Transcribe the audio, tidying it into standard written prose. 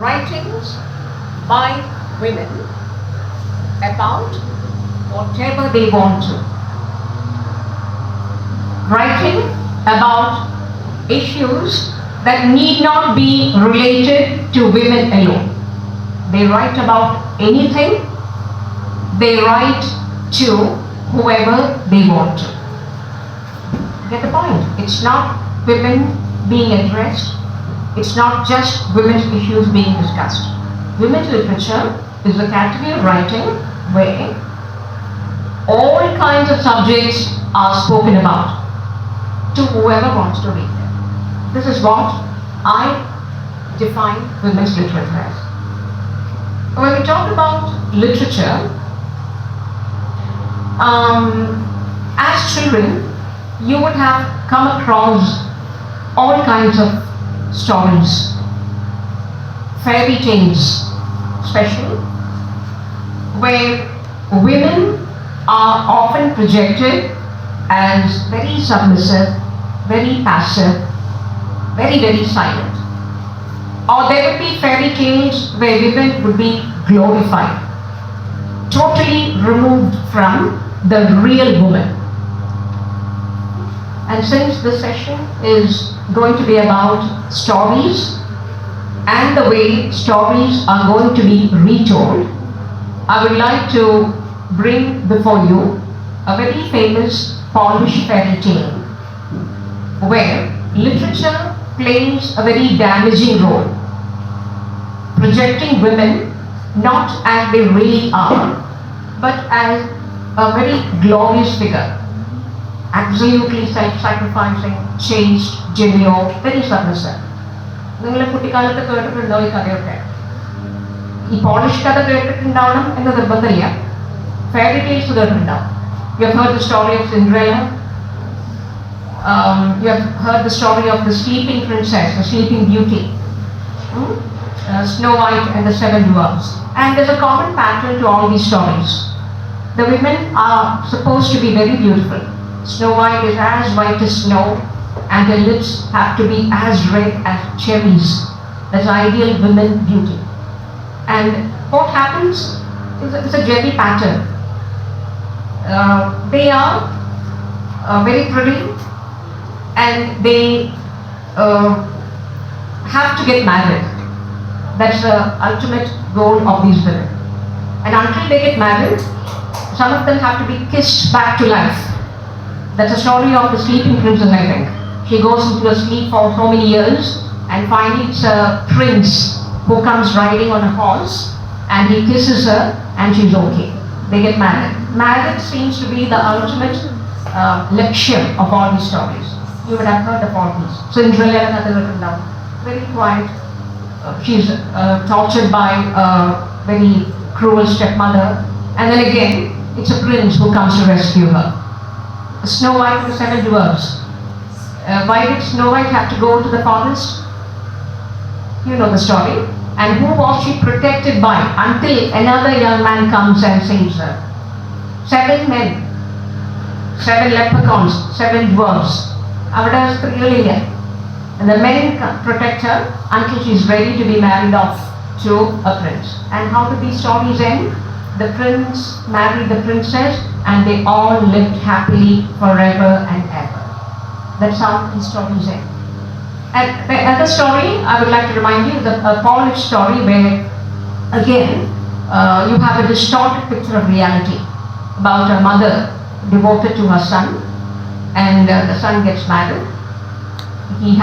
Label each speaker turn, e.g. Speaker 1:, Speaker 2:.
Speaker 1: writings by women about whatever they want to. Writing about issues that need not be related to women alone. They write about anything. They write to whoever they want to. Get the point? It's not women being addressed. It's not just women's issues being discussed. Women's literature is a category of writing where all kinds of subjects are spoken about to whoever wants to read them. This is what I define women's literature as. When we talk about literature, as children, you would have come across all kinds of stories, fairy tales especially, where women are often projected as very submissive, very passive, very silent. Or there would be fairy tales where women would be glorified, totally removed from the real woman. And since this session is going to be about stories and the way stories are going to be retold, I would like to bring before you a very famous Polish fairy tale where literature plays a very damaging role, projecting women not as they really are, but as a very glorious figure, absolutely self-sacrificing, chaste, genuine, very submissive. നിങ്ങൾ കുട്ടിക്കാലത്ത് കേട്ടിട്ടുണ്ടോ ഈ കഥയൊക്കെ? ഈ polish കഥ കേട്ടിട്ടുണ്ടാവണം എന്ന് നിർബന്ധമില്ല. Fairy tales കേട്ടിട്ടുണ്ടാവും. You have heard the story of Cinderella. You have heard the story of the sleeping princess, the sleeping beauty, Snow White and the Seven Dwarfs. And there's a common pattern to all these stories. The women are supposed to be very beautiful. Snow White is as white as snow, and her lips have to be as red as cherries. That's ideal women beauty. And what happens is it's a general pattern. They are very pretty, and they have to get married. That's the ultimate goal of these women. And until they get married, some of them have to be kissed back to life. That's the story of the sleeping princess, I think. She goes into a sleep for so many years, and finally it's a prince who comes riding on a horse, and he kisses her, and she's okay. They get married. Marriage seems to be the ultimate lecture of all these stories. You would have heard of all these. Cinderella, very quiet. She's tortured by a very cruel stepmother, and then again, it's a prince who comes to rescue her. Snow White and the Seven Dwarfs. Why did Snow White have to go to the forest? You know the story. And who was she protected by until another young man comes and saves her? 7 men, 7 leprechauns, 7 dwarfs. And the men protect her until she's ready to be married off to a prince. And how do these stories end? The prince married the princess, and they all lived happily forever and ever. That's how these stories end. And the other story I would like to remind you is a Polish story where, again, you have a distorted picture of reality about a mother devoted to her son, and the son gets married. He